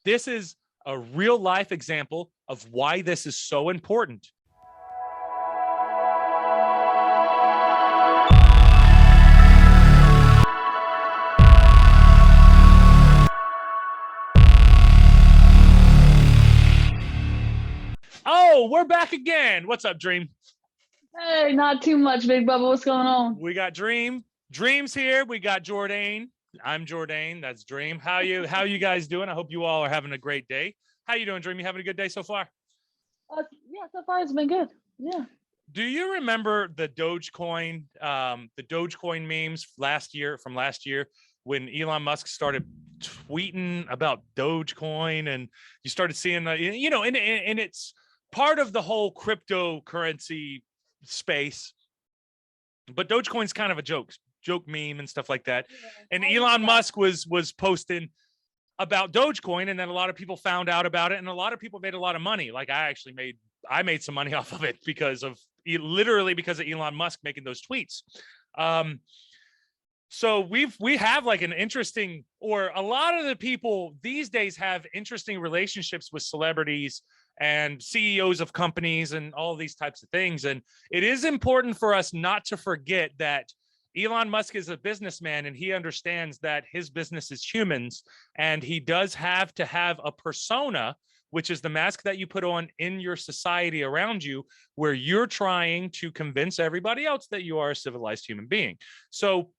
this is a real life example of why this is so important. Oh, we're back again. What's up, Dream? Hey, not too much, Big Bubba. What's going on? We got Dream. Dream's here. We got Jordan. I'm Jordan. That's Dream. How you guys doing? I hope you all are having a great day. How you doing, Dream? You having a good day so far? Yeah, so far it's been good. Yeah. Do you remember the Dogecoin memes from last year when Elon Musk started tweeting about Dogecoin, and you started seeing, and it's part of the whole cryptocurrency space, but Dogecoin's kind of a joke meme and stuff like that. Yeah, and Elon Musk was posting about Dogecoin, and then a lot of people found out about it, and a lot of people made a lot of money. Like I made some money off of it because of Elon Musk making those tweets. So we have like an interesting, or a lot of the people these days have interesting relationships with celebrities and CEOs of companies and all these types of things. And it is important for us not to forget that Elon Musk is a businessman, and he understands that his business is humans, and he does have to have a persona, which is the mask that you put on in your society around you, where you're trying to convince everybody else that you are a civilized human being. So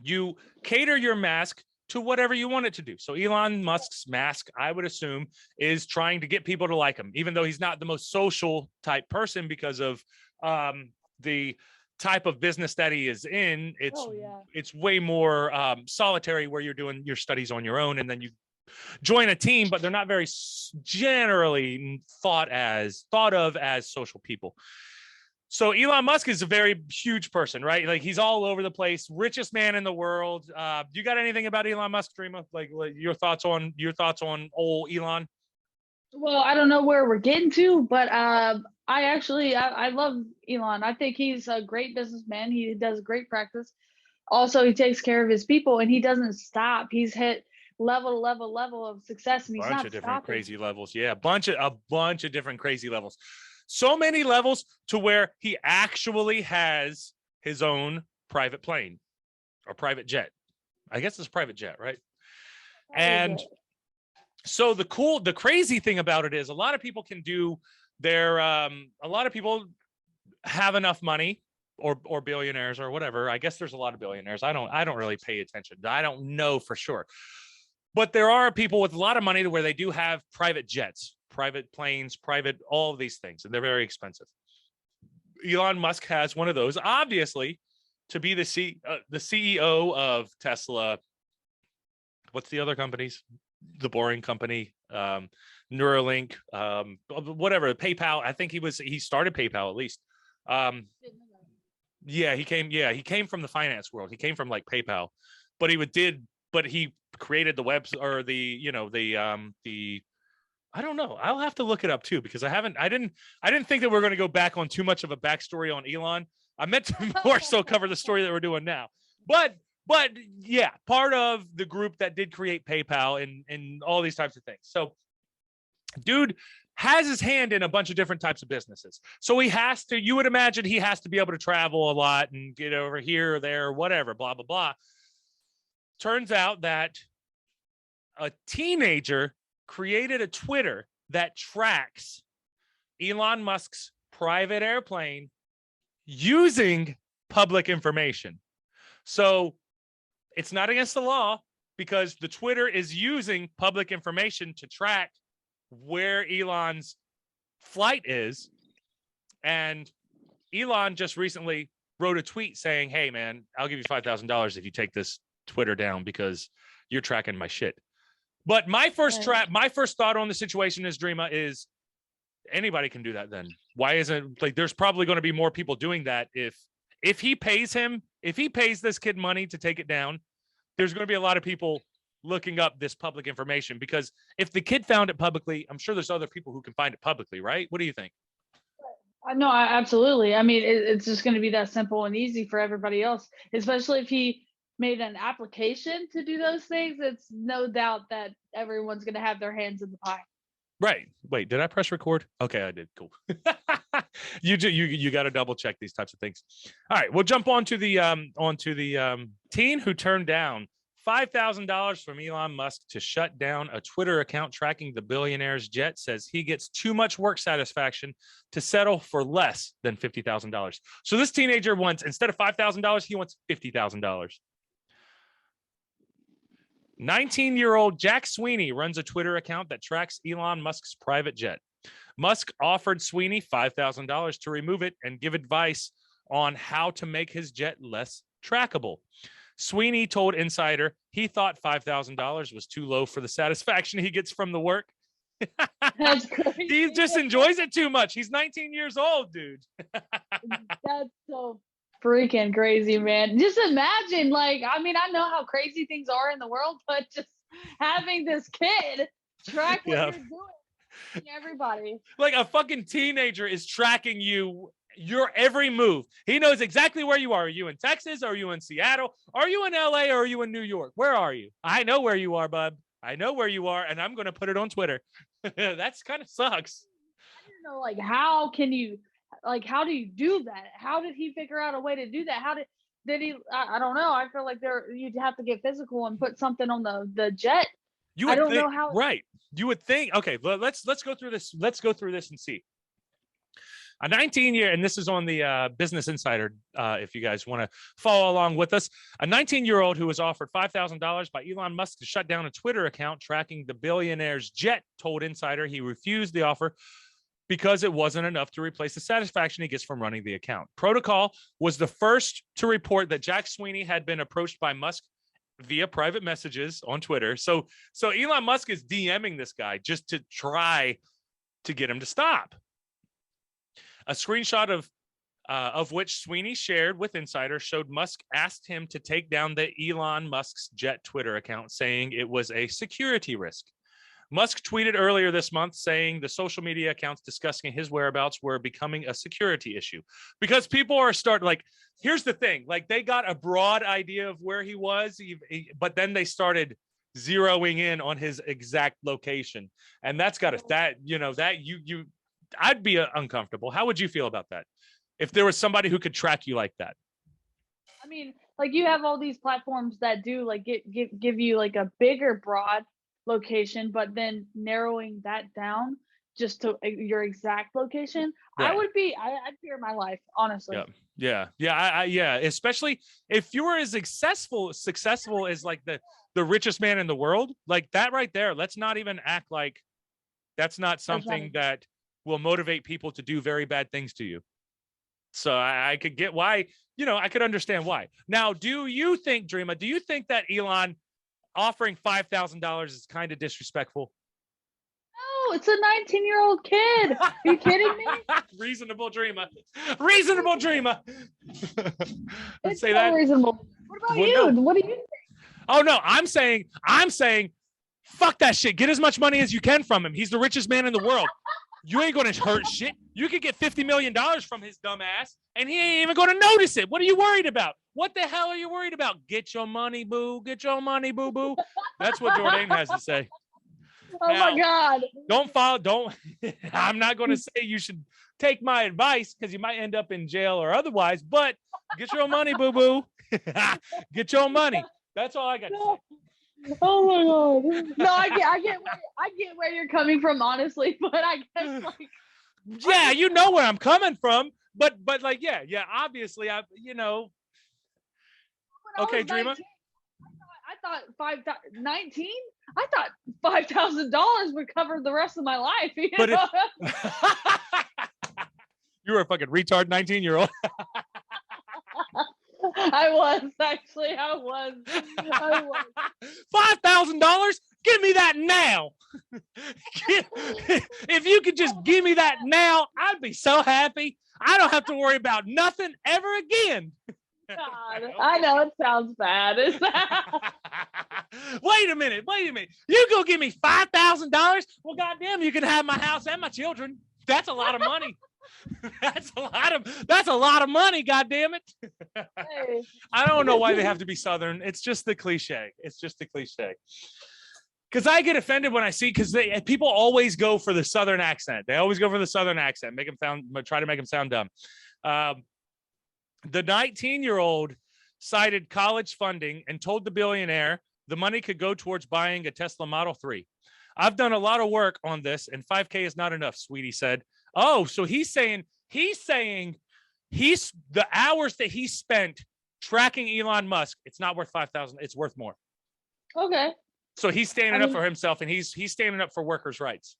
you cater your mask to whatever you want it to do. So Elon Musk's mask, I would assume, is trying to get people to like him, even though he's not the most social type person because of the type of business that he is in. It's way more solitary, where you're doing your studies on your own, and then you join a team, but they're not very generally thought of as social people. So Elon Musk is a very huge person, right? Like he's all over the place, richest man in the world. You got anything about Elon Musk, Dreama? Like your thoughts on old Elon? Well, I don't know where we're getting to, but I love Elon. I think he's a great businessman. He does great practice. Also, he takes care of his people, and he doesn't stop. He's hit level of success, and he's not different crazy levels. Yeah, a bunch of different crazy levels. So many levels to where he actually has his own private plane or private jet. I guess it's private jet, right? And so the crazy thing about it is a lot of people can do their, a lot of people have enough money, or billionaires or whatever. I guess there's a lot of billionaires. I don't really pay attention. I don't know for sure. But there are people with a lot of money to where they do have private jets, private planes, all of these things, and they're very expensive. Elon Musk has one of those, obviously, to be the CEO of Tesla. What's the other companies? The Boring Company, Neuralink, whatever, PayPal. I think he started PayPal at least. He came from the finance world. He came from like PayPal, but he created the webs, or the I don't know. I'll have to look it up too, because I didn't think that we're going to go back on too much of a backstory on Elon. I meant to more so cover the story that we're doing now. But yeah, part of the group that did create PayPal and all these types of things. So dude has his hand in a bunch of different types of businesses. So you would imagine he has to be able to travel a lot and get over here or there or whatever, blah, blah, blah. Turns out that a teenager created a Twitter that tracks Elon Musk's private airplane using public information. So it's not against the law, because the Twitter is using public information to track where Elon's flight is. And Elon just recently wrote a tweet saying, hey man, I'll give you $5,000 if you take this Twitter down, because you're tracking my shit. But my first thought on the situation is, Dreama, is anybody can do that. Then why isn't, like, there's probably going to be more people doing that. If he pays this kid money to take it down, there's going to be a lot of people looking up this public information, because if the kid found it publicly, I'm sure there's other people who can find it publicly, right? What do you think? No, absolutely. I mean, it's just going to be that simple and easy for everybody else, especially if he made an application to do those things, it's no doubt that everyone's going to have their hands in the pie. Right. Wait, did I press record? Okay, I did. Cool. You got to double check these types of things. All right, we'll jump on to the teen who turned down $5,000 from Elon Musk to shut down a Twitter account tracking the billionaire's jet, says he gets too much work satisfaction to settle for less than $50,000. So this teenager wants, instead of $5,000, he wants $50,000. 19-year-old Jack Sweeney runs a Twitter account that tracks Elon Musk's private jet. Musk offered Sweeney $5,000 to remove it and give advice on how to make his jet less trackable. Sweeney told Insider he thought $5,000 was too low for the satisfaction he gets from the work. That's crazy. He just enjoys it too much. He's 19 years old, dude. That's so freaking crazy, man. Just imagine, like, I mean, I know how crazy things are in the world, but just having this kid track what you're doing, everybody. Like a fucking teenager is tracking your every move. He knows exactly where you are. Are you in Texas? Are you in Seattle? Are you in LA? Or are you in New York? Where are you? I know where you are, bub. I know where you are, and I'm going to put it on Twitter. That's kind of sucks. I don't know, like, how do you do that? How did he figure out a way to do that? How did he, I don't know. I feel like you'd have to get physical and put something on the jet. You would I don't think, know how. Right. You would think, okay, let's go through this. Let's go through this and see. A 19-year, and this is on the Business Insider, if you guys want to follow along with us. A 19-year-old who was offered $5,000 by Elon Musk to shut down a Twitter account tracking the billionaire's jet told Insider he refused the offer because it wasn't enough to replace the satisfaction he gets from running the account. Protocol was the first to report that Jack Sweeney had been approached by Musk via private messages on Twitter. So Elon Musk is DMing this guy just to try to get him to stop. A screenshot of which Sweeney shared with Insider showed Musk asked him to take down the Elon Musk's jet Twitter account, saying it was a security risk. Musk tweeted earlier this month saying the social media accounts discussing his whereabouts were becoming a security issue because people are here's the thing, like they got a broad idea of where he was, but then they started zeroing in on his exact location. And that's got to, I'd be uncomfortable. How would you feel about that? If there was somebody who could track you like that? I mean, like you have all these platforms that do like give you like a bigger broad location, but then narrowing that down just to your exact location. Right. I'd fear my life, honestly. Yeah. Especially if you were as successful as like the richest man in the world, like that right there. Let's not even act like that's not something that will motivate people to do very bad things to you. So I could get why, I could understand why. Now, do you think that Elon offering $5,000 is kind of disrespectful? No, it's a 19-year-old kid. Are you kidding me? Reasonable dreamer. It's say so that. Reasonable. What about you? No. What do you think? Oh no, I'm saying, fuck that shit. Get as much money as you can from him. He's the richest man in the world. You ain't gonna hurt shit. You could get $50 million from his dumb ass, and he ain't even gonna notice it. What are you worried about? What the hell are you worried about? Get your money, boo. Get your money, boo boo. That's what Jourdain has to say. Oh now, my God. I'm not gonna say you should take my advice because you might end up in jail or otherwise, but get your money, boo boo. Get your money. That's all I got to say. Oh my God. No, I get where you're coming from, honestly, but I guess like yeah, you know where I'm coming from, but like yeah, obviously Okay, Dreamer. I thought 19. I thought $5,000 would cover the rest of my life. You were a fucking retard 19-year-old. I was. $5,000? Give me that now. If you could just give me that now, I'd be so happy. I don't have to worry about nothing ever again. God, I know it sounds bad. Wait a minute. You go give me $5,000? Well, goddamn, you can have my house and my children. That's a lot of money. That's a lot of money, god damn it. Hey. I don't know why they have to be Southern. It's just the cliche. It's just the cliche. Because I get offended when I see, because people always go for the Southern accent. They always go for the Southern accent, try to make them sound dumb. The 19-year-old cited college funding and told the billionaire the money could go towards buying a Tesla Model 3. I've done a lot of work on this, and $5,000 is not enough, Sweetie said. Oh, so he's saying the hours that he spent tracking Elon Musk, it's not worth 5,000. It's worth more. Okay. So he's standing up for himself, and he's standing up for workers' rights.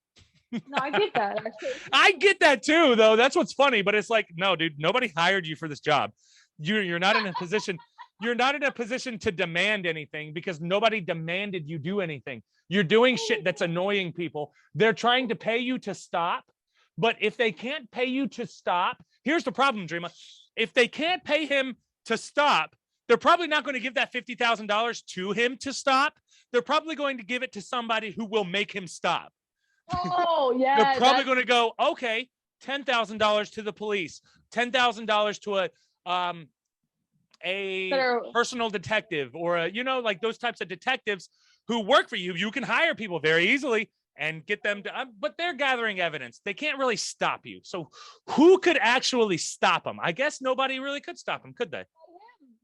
No, I get that. Actually. I get that too, though. That's what's funny. But it's like, no, dude, nobody hired you for this job. You're not in a position. You're not in a position to demand anything because nobody demanded you do anything. You're doing shit that's annoying people. They're trying to pay you to stop. But if they can't pay you to stop, here's the problem, Dreama. If they can't pay him to stop, they're probably not going to give that $50,000 to him to stop. They're probably going to give it to somebody who will make him stop. Oh, yeah. They're probably going to go, okay, $10,000 to the police, $10,000 to a personal detective, or like those types of detectives who work for you. You can hire people very easily and get them to, but they're gathering evidence. They can't really stop you. So who could actually stop them? I guess nobody really could stop them, could they?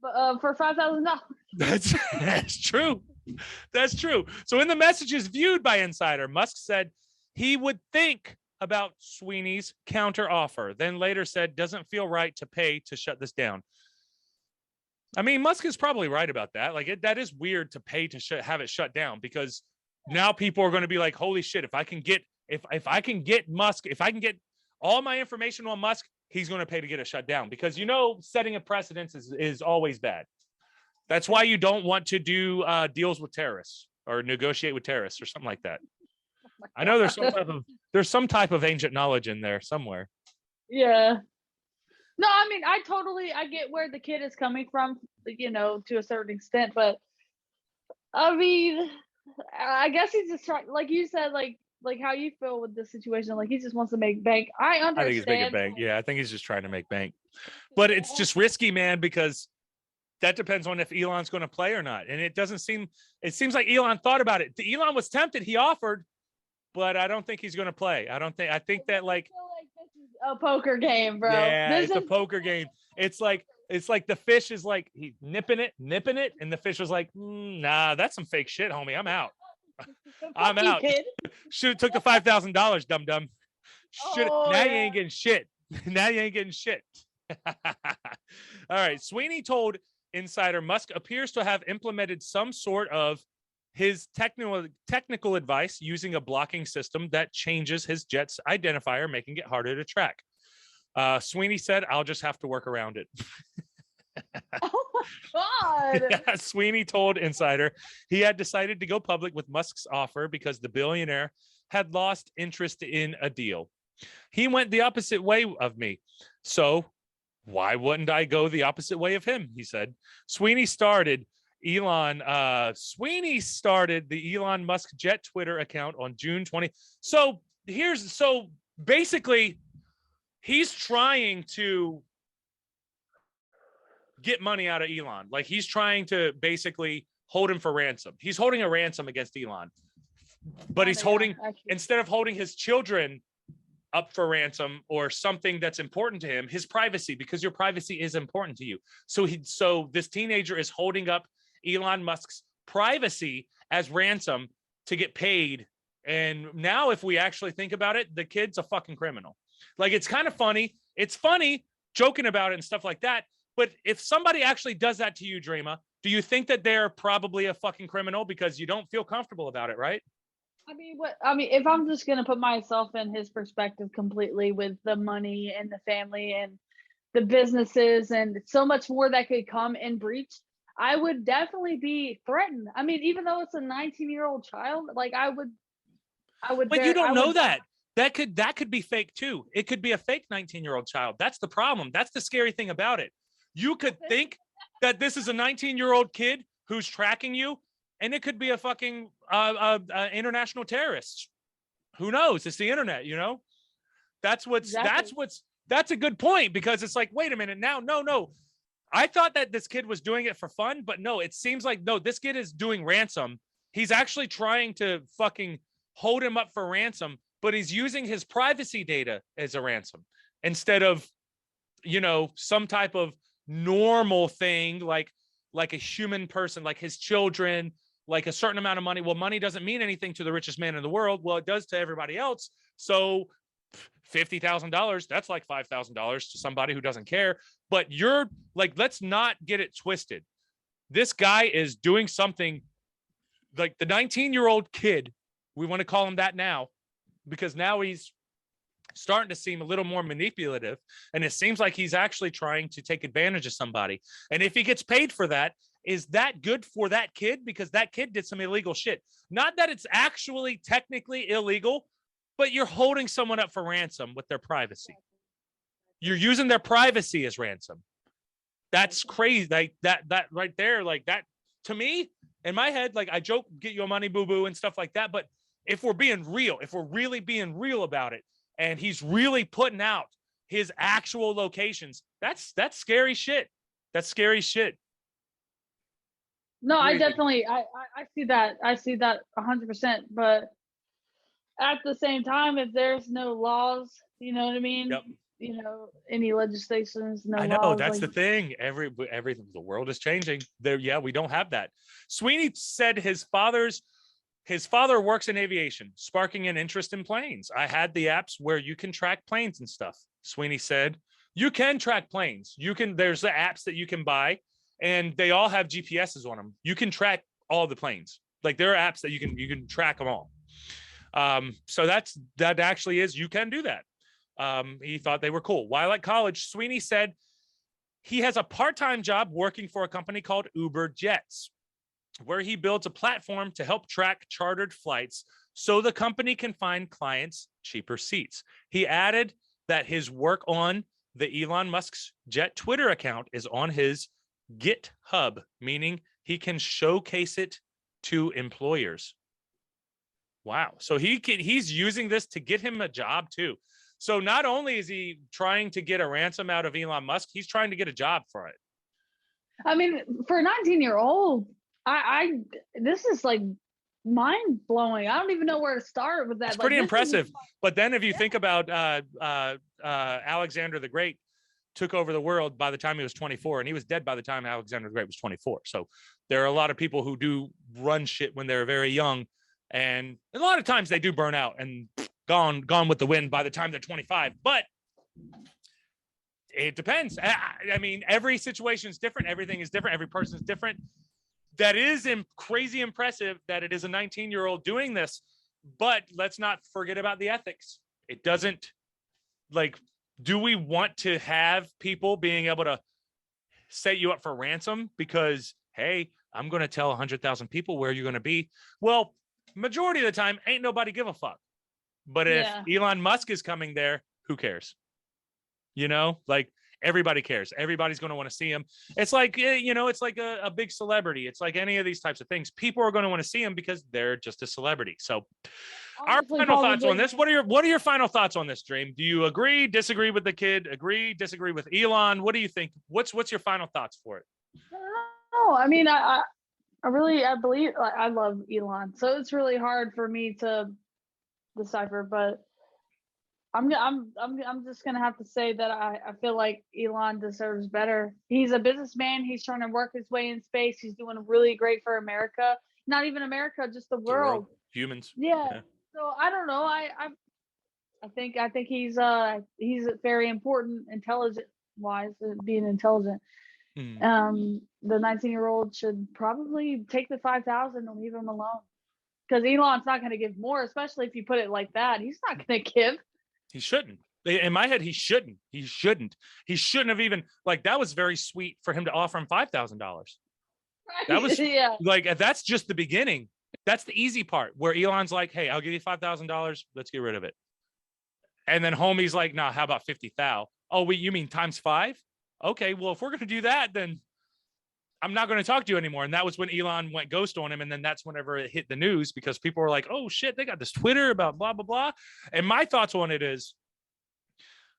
For $5,000. That's true. That's true. So in the messages viewed by Insider, Musk said he would think about Sweeney's counter offer, then later said doesn't feel right to pay to shut this down. I mean, Musk is probably right about that. Like that is weird to pay to have it shut down, because now people are going to be like, holy shit, if I can get Musk, if I can get all my information on Musk, he's going to pay to get it shut down, because setting a precedence is always bad. That's why you don't want to do deals with terrorists or negotiate with terrorists or something like that. I know there's some type of ancient knowledge in there somewhere. Yeah. No, I mean, I get where the kid is coming from, to a certain extent, but I mean, I guess he's just trying, like you said, like how you feel with this situation. Like he just wants to make bank. I understand. I think he's making bank. Yeah, I think he's just trying to make bank, but it's just risky, man, because that depends on if Elon's going to play or not. And it seems like Elon thought about it. Elon was tempted. He offered, but I don't think he's going to play. I think that like this is a poker game, bro. Yeah, it's a poker game. It's like the fish is like he's nipping it, and the fish was like, nah, that's some fake shit, homie. I'm out. I'm out. Should have took the $5,000, dum. Now you ain't getting shit. Now you ain't getting shit. All right. Sweeney told Insider Musk appears to have implemented some sort of his technical advice using a blocking system that changes his jet's identifier, making it harder to track. Sweeney said, I'll just have to work around it. Oh my God. Yeah, Sweeney told Insider he had decided to go public with Musk's offer because the billionaire had lost interest in a deal. He went the opposite way of me. So why wouldn't I go the opposite way of him? He said. Sweeney started the Elon Musk Jet Twitter account on June 20. So basically he's trying to get money out of Elon. Like he's trying to basically hold him for ransom. He's holding a ransom against Elon, but he's instead of holding his children up for ransom or something that's important to him, his privacy, because your privacy is important to you. So this teenager is holding up Elon Musk's privacy as ransom to get paid. And now if we actually think about it, the kid's a fucking criminal. Like it's kind of funny. It's funny joking about it and stuff like that. But if somebody actually does that to you, Dreama, do you think that they're probably a fucking criminal because you don't feel comfortable about it, right? I mean, if I'm just going to put myself in his perspective completely with the money and the family and the businesses and so much more that could come in breach, I would definitely be threatened. I mean, even though it's a 19-year-old child, like I would. But you don't know that. That could be fake too. It could be a fake 19-year-old child. That's the problem. That's the scary thing about it. You could think that this is a 19-year-old kid who's tracking you, and it could be a fucking international terrorist. Who knows? It's the internet, That's what's that's a good point, because it's like, wait a minute now. No. I thought that this kid was doing it for fun, but no, it seems like, no, this kid is doing ransom. He's actually trying to fucking hold him up for ransom, but he's using his privacy data as a ransom instead of, you know, some type of normal thing, like a human person, like his children, like a certain amount of money. Well, money doesn't mean anything to the richest man in the world. Well, it does to everybody else. So $50,000, that's like $5,000 to somebody who doesn't care. But you're like, let's not get it twisted. This guy is doing something like the 19-year-old kid. We want to call him that now, because now he's starting to seem a little more manipulative. And it seems like he's actually trying to take advantage of somebody. And if he gets paid for that, is that good for that kid? Because that kid did some illegal shit. Not that it's actually technically illegal, but you're holding someone up for ransom with their privacy. You're using their privacy as ransom. That's crazy. Like that right there, like that, to me, in my head, like I joke, get your money, boo boo, and stuff like that. But if we're being real, if we're really being real about it, and he's really putting out his actual locations, that's scary shit. That's scary shit. No, I Crazy. definitely, I see that. I see that 100%. But at the same time, if there's no laws, you know what I mean? Yep. You know, any legislations, no I know laws. that's like, the thing. Everything, the world is changing. There, yeah, we don't have that. Sweeney said his father works in aviation, sparking an interest in planes. I had the apps where you can track planes and stuff. Sweeney said, you can track planes. There's the apps that you can buy, and they all have GPSs on them. You can track all the planes. Like there are apps that you can track them all. So that actually is, you can do that. He thought they were cool. While at college, Sweeney said he has a part-time job working for a company called Uber Jets, where he builds a platform to help track chartered flights so the company can find clients cheaper seats. He added that his work on the Elon Musk's Jet Twitter account is on his GitHub, meaning he can showcase it to employers. Wow. So he's using this to get him a job too. So not only is he trying to get a ransom out of Elon Musk, he's trying to get a job for it. I mean, for a 19-year-old, this is like mind blowing. I don't even know where to start with that. It's pretty impressive. But then if you think about Alexander the Great took over the world by the time he was 24, and he was dead by the time Alexander the Great was 24. So there are a lot of people who do run shit when they're very young, and a lot of times they do burn out and gone with the wind by the time they're 25. But it depends. I mean, every situation is different. Everything is different. Every person is different. That is crazy impressive that it is a 19-year-old doing this, but let's not forget about the ethics. It doesn't, like, do we want to have people being able to set you up for ransom because, hey, I'm going to tell 100,000 people where you're going to be? Well, majority of the time, ain't nobody give a fuck. But if Elon Musk is coming there, who cares? You know, like, everybody cares. Everybody's going to want to see him. It's like, you know, it's like a big celebrity. It's like any of these types of things. People are going to want to see him because they're just a celebrity. So our final thoughts on this. What are your final thoughts on this, Dream? Do you agree, disagree with the kid? Agree, disagree with Elon? What do you think? What's your final thoughts for it? No, I mean, I believe, I love Elon. So it's really hard for me to decipher, but I'm just gonna have to say that I feel like Elon deserves better. He's a businessman. He's trying to work his way in space. He's doing really great for America. Not even America, just the world. Humans. Yeah. So I don't know. I think he's very important, intelligent wise, being intelligent. The 19-year-old should probably take the 5,000 and leave him alone, because Elon's not going to give more, especially if you put it like that. He's not going to give. He shouldn't. In my head, he shouldn't. He shouldn't have even, like, that was very sweet for him to offer him $5,000. Right. That was like, that's just the beginning. That's the easy part, where Elon's like, hey, I'll give you $5,000. Let's get rid of it. And then homie's like, nah, how about 50,000? Oh, wait, you mean times 5? Okay, well, if we're going to do that, then I'm not going to talk to you anymore. And that was when Elon went ghost on him. And then that's whenever it hit the news, because people were like, oh shit, they got this Twitter about blah, blah, blah. And my thoughts on it is,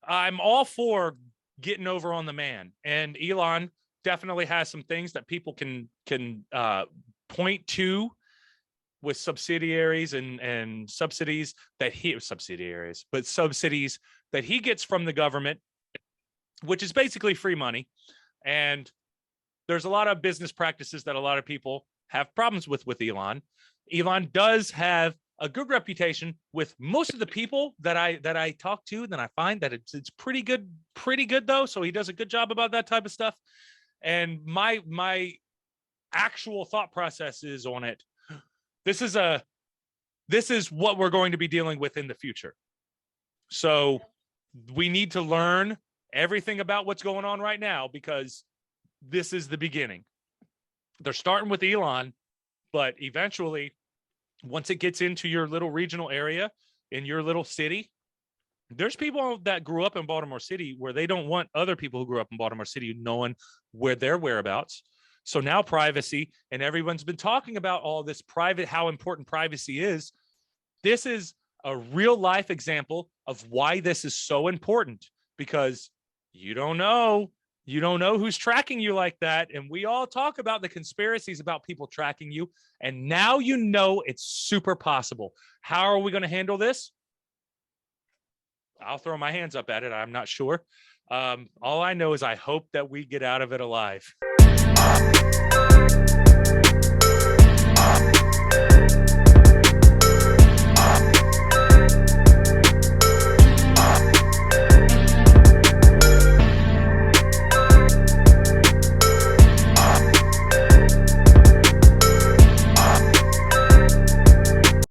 I'm all for getting over on the man, and Elon definitely has some things that people can point to with subsidiaries and subsidies that he subsidiaries, but subsidies that he gets from the government, which is basically free money. And there's a lot of business practices that a lot of people have problems with Elon. Elon does have a good reputation with most of the people that I talk to. Then I find that it's pretty good though. So he does a good job about that type of stuff. And my actual thought processes on it. This is what we're going to be dealing with in the future. So we need to learn everything about what's going on right now, because this is the beginning. They're starting with Elon, but eventually, once it gets into your little regional area in your little city, there's people that grew up in Baltimore City where they don't want other people who grew up in Baltimore City knowing where their whereabouts. So now privacy, and everyone's been talking about all this private, how important privacy is. This is a real life example of why this is so important, because you don't know who's tracking you like that. And we all talk about the conspiracies about people tracking you. And now you know it's super possible. How are we going to handle this? I'll throw my hands up at it. I'm not sure. All I know is I hope that we get out of it alive.